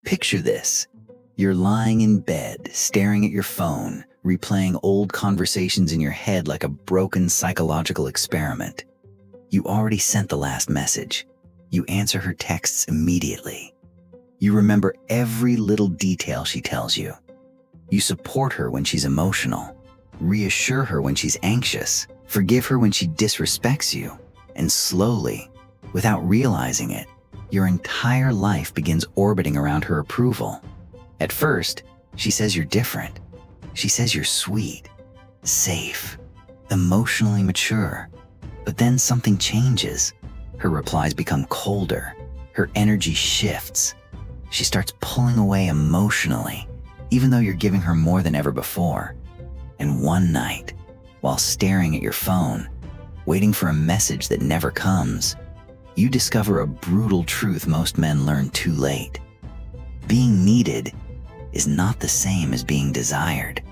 Picture this. You're lying in bed, staring at your phone, replaying old conversations in your head like a broken psychological experiment. You already sent the last message. You answer her texts immediately. You remember every little detail she tells you. You support her when she's emotional, reassure her when she's anxious, forgive her when she disrespects you, and slowly, without realizing it, your entire life begins orbiting around her approval. At first, she says you're different. She says you're sweet, safe, emotionally mature. But then something changes. Her replies become colder. Her energy shifts. She starts pulling away emotionally, even though you're giving her more than ever before. And one night, while staring at your phone, waiting for a message that never comes, you discover a brutal truth most men learn too late. Being needed is not the same as being desired.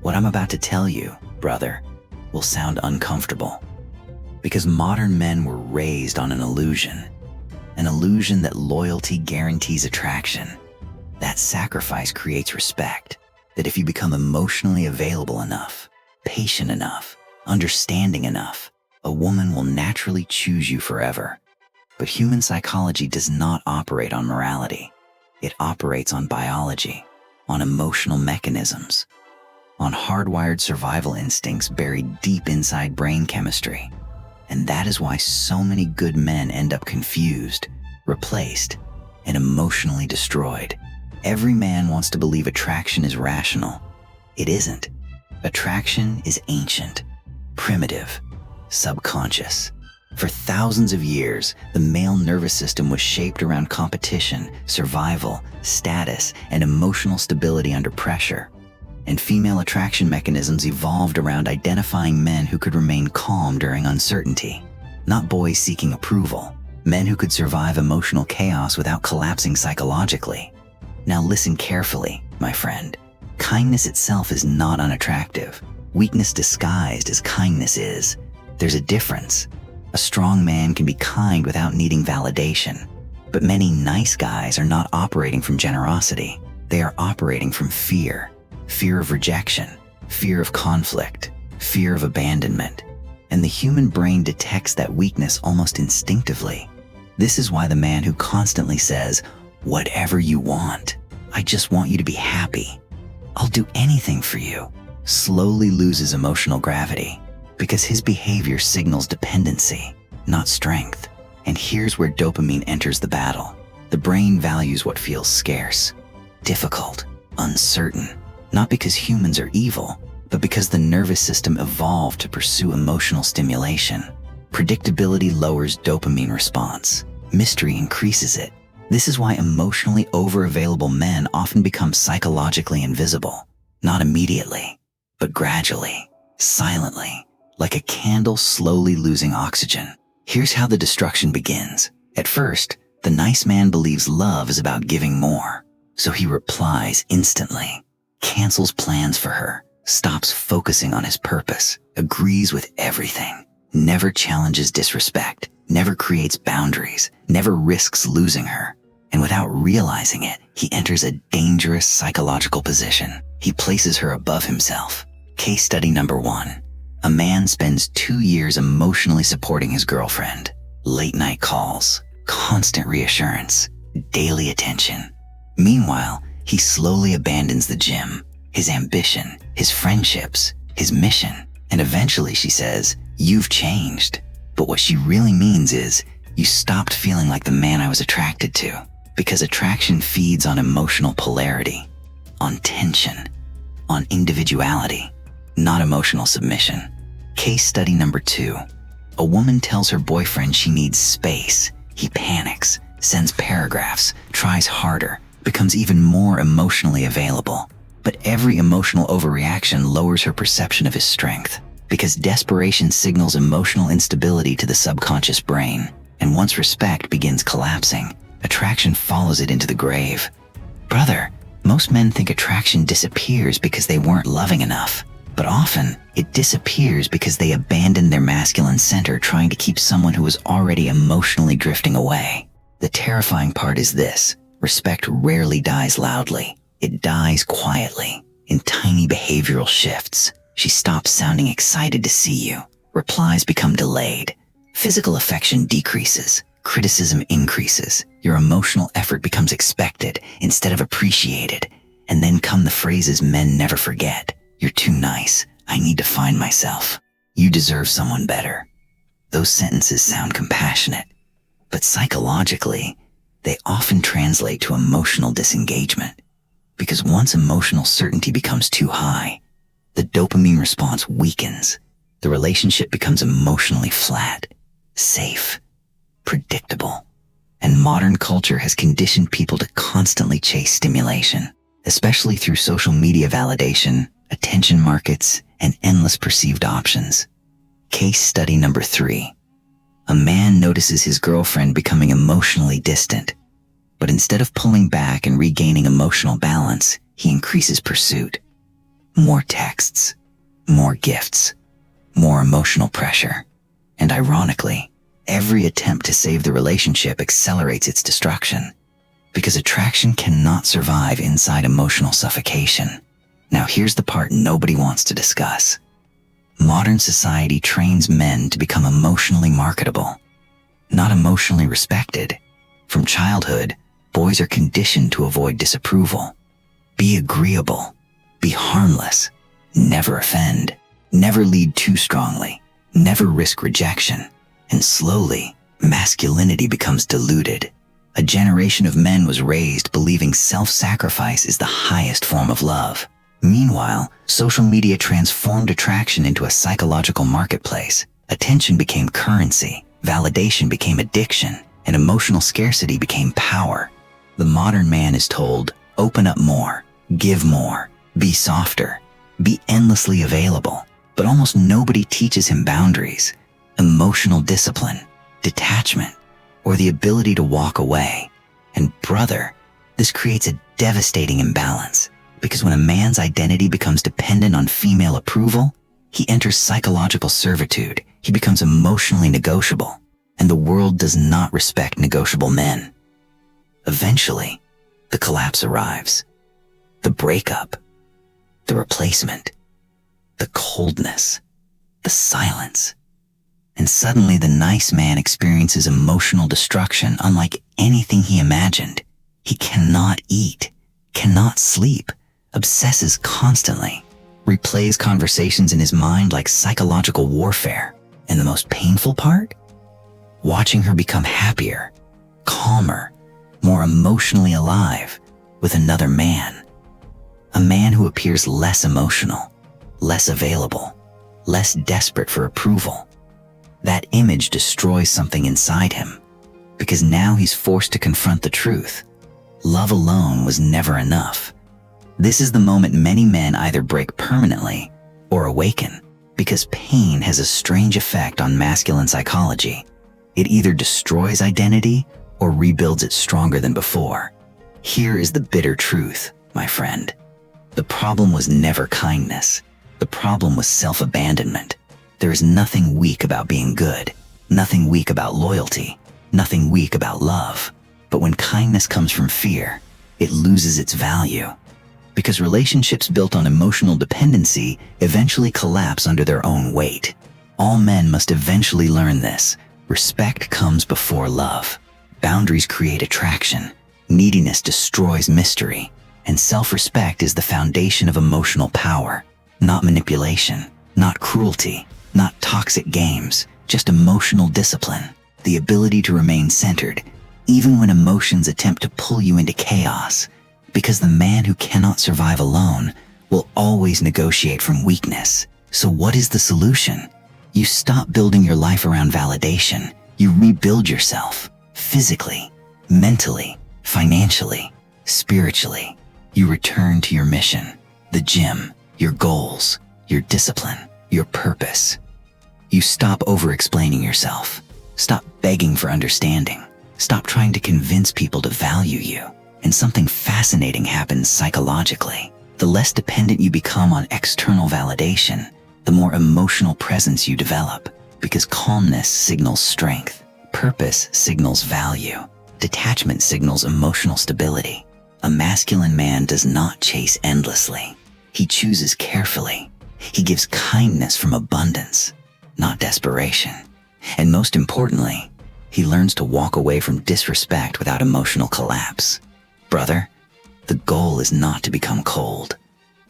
What I'm about to tell you, brother, will sound uncomfortable. Because modern men were raised on an illusion that loyalty guarantees attraction, that sacrifice creates respect, that if you become emotionally available enough, patient enough, understanding enough, a woman will naturally choose you forever. But human psychology does not operate on morality. It operates on biology, on emotional mechanisms, on hardwired survival instincts buried deep inside brain chemistry. And that is why so many good men end up confused, replaced, and emotionally destroyed. Every man wants to believe attraction is rational. It isn't. Attraction is ancient, primitive, subconscious. For thousands of years, the male nervous system was shaped around competition, survival, status, and emotional stability under pressure. And female attraction mechanisms evolved around identifying men who could remain calm during uncertainty. Not boys seeking approval, men who could survive emotional chaos without collapsing psychologically. Now listen carefully, my friend. Kindness itself is not unattractive. Weakness disguised as kindness is. There's a difference. A strong man can be kind without needing validation. But many nice guys are not operating from generosity. They are operating from fear. Fear of rejection, fear of conflict, fear of abandonment. And the human brain detects that weakness almost instinctively. This is why the man who constantly says, "Whatever you want, I just want you to be happy, I'll do anything for you," slowly loses emotional gravity, because his behavior signals dependency, not strength. And here's where dopamine enters the battle. The brain values what feels scarce, difficult, uncertain, not because humans are evil, but because the nervous system evolved to pursue emotional stimulation. Predictability lowers dopamine response. Mystery increases it. This is why emotionally overavailable men often become psychologically invisible. Not immediately, but gradually, silently, like a candle slowly losing oxygen. Here's how the destruction begins. At first, the nice man believes love is about giving more. So he replies instantly, cancels plans for her, stops focusing on his purpose, agrees with everything, never challenges disrespect, never creates boundaries, never risks losing her. And without realizing it, he enters a dangerous psychological position. He places her above himself. Case study number 1. A man spends 2 years emotionally supporting his girlfriend. Late night calls, constant reassurance, daily attention. Meanwhile, he slowly abandons the gym, his ambition, his friendships, his mission. And eventually she says, "You've changed." But what she really means is, "You stopped feeling like the man I was attracted to." Because attraction feeds on emotional polarity, on tension, on individuality, not emotional submission. Case study number 2. A woman tells her boyfriend she needs space. He panics, sends paragraphs, tries harder, becomes even more emotionally available. But every emotional overreaction lowers her perception of his strength, because desperation signals emotional instability to the subconscious brain. And once respect begins collapsing, attraction follows it into the grave. Brother, most men think attraction disappears because they weren't loving enough. But often, it disappears because they abandoned their masculine center trying to keep someone who was already emotionally drifting away. The terrifying part is this. Respect rarely dies loudly. It dies quietly, in tiny behavioral shifts. She stops sounding excited to see you. Replies become delayed. Physical affection decreases. Criticism increases. Your emotional effort becomes expected instead of appreciated. And then come the phrases men never forget. You're too nice. I need to find myself. You deserve someone better. Those sentences sound compassionate, but psychologically, they often translate to emotional disengagement. Because once emotional certainty becomes too high, the dopamine response weakens. The relationship becomes emotionally flat, safe, predictable. And modern culture has conditioned people to constantly chase stimulation, especially through social media validation, attention markets, and endless perceived options. Case study number 3. A man notices his girlfriend becoming emotionally distant, but instead of pulling back and regaining emotional balance, he increases pursuit. More texts, more gifts, more emotional pressure. And ironically, every attempt to save the relationship accelerates its destruction, because attraction cannot survive inside emotional suffocation. Now here's the part nobody wants to discuss. Modern society trains men to become emotionally marketable, not emotionally respected. From childhood, boys are conditioned to avoid disapproval. Be agreeable, be harmless, never offend, never lead too strongly, never risk rejection. And slowly, masculinity becomes diluted. A generation of men was raised believing self-sacrifice is the highest form of love. Meanwhile, social media transformed attraction into a psychological marketplace. Attention became currency, validation became addiction, and emotional scarcity became power. The modern man is told, open up more, give more, be softer, be endlessly available. But almost nobody teaches him boundaries, emotional discipline, detachment, or the ability to walk away. And brother, this creates a devastating imbalance. Because when a man's identity becomes dependent on female approval, he enters psychological servitude. He becomes emotionally negotiable, and the world does not respect negotiable men. Eventually, the collapse arrives. The breakup, the replacement, the coldness, the silence. And suddenly the nice man experiences emotional destruction unlike anything he imagined. He cannot eat, cannot sleep, obsesses constantly, replays conversations in his mind like psychological warfare. And the most painful part? Watching her become happier, calmer, more emotionally alive with another man. A man who appears less emotional, less available, less desperate for approval. That image destroys something inside him, because now he's forced to confront the truth. Love alone was never enough. This is the moment many men either break permanently or awaken, because pain has a strange effect on masculine psychology. It either destroys identity or rebuilds it stronger than before. Here is the bitter truth, my friend. The problem was never kindness. The problem was self-abandonment. There is nothing weak about being good, nothing weak about loyalty, nothing weak about love. But when kindness comes from fear, it loses its value. Because relationships built on emotional dependency eventually collapse under their own weight. All men must eventually learn this. Respect comes before love. Boundaries create attraction. Neediness destroys mystery. And self-respect is the foundation of emotional power. Not manipulation, not cruelty, not toxic games, just emotional discipline. The ability to remain centered, even when emotions attempt to pull you into chaos. Because the man who cannot survive alone will always negotiate from weakness. So what is the solution? You stop building your life around validation. You rebuild yourself, physically, mentally, financially, spiritually. You return to your mission, the gym, your goals, your discipline, your purpose. You stop over-explaining yourself. Stop begging for understanding. Stop trying to convince people to value you. And something fascinating happens psychologically. The less dependent you become on external validation, the more emotional presence you develop. Because calmness signals strength. Purpose signals value. Detachment signals emotional stability. A masculine man does not chase endlessly. He chooses carefully. He gives kindness from abundance, not desperation. And most importantly, he learns to walk away from disrespect without emotional collapse. Brother, the goal is not to become cold.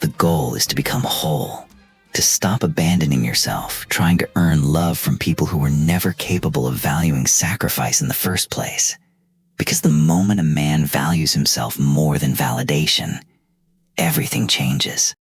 The goal is to become whole. To stop abandoning yourself, trying to earn love from people who were never capable of valuing sacrifice in the first place. Because the moment a man values himself more than validation, everything changes.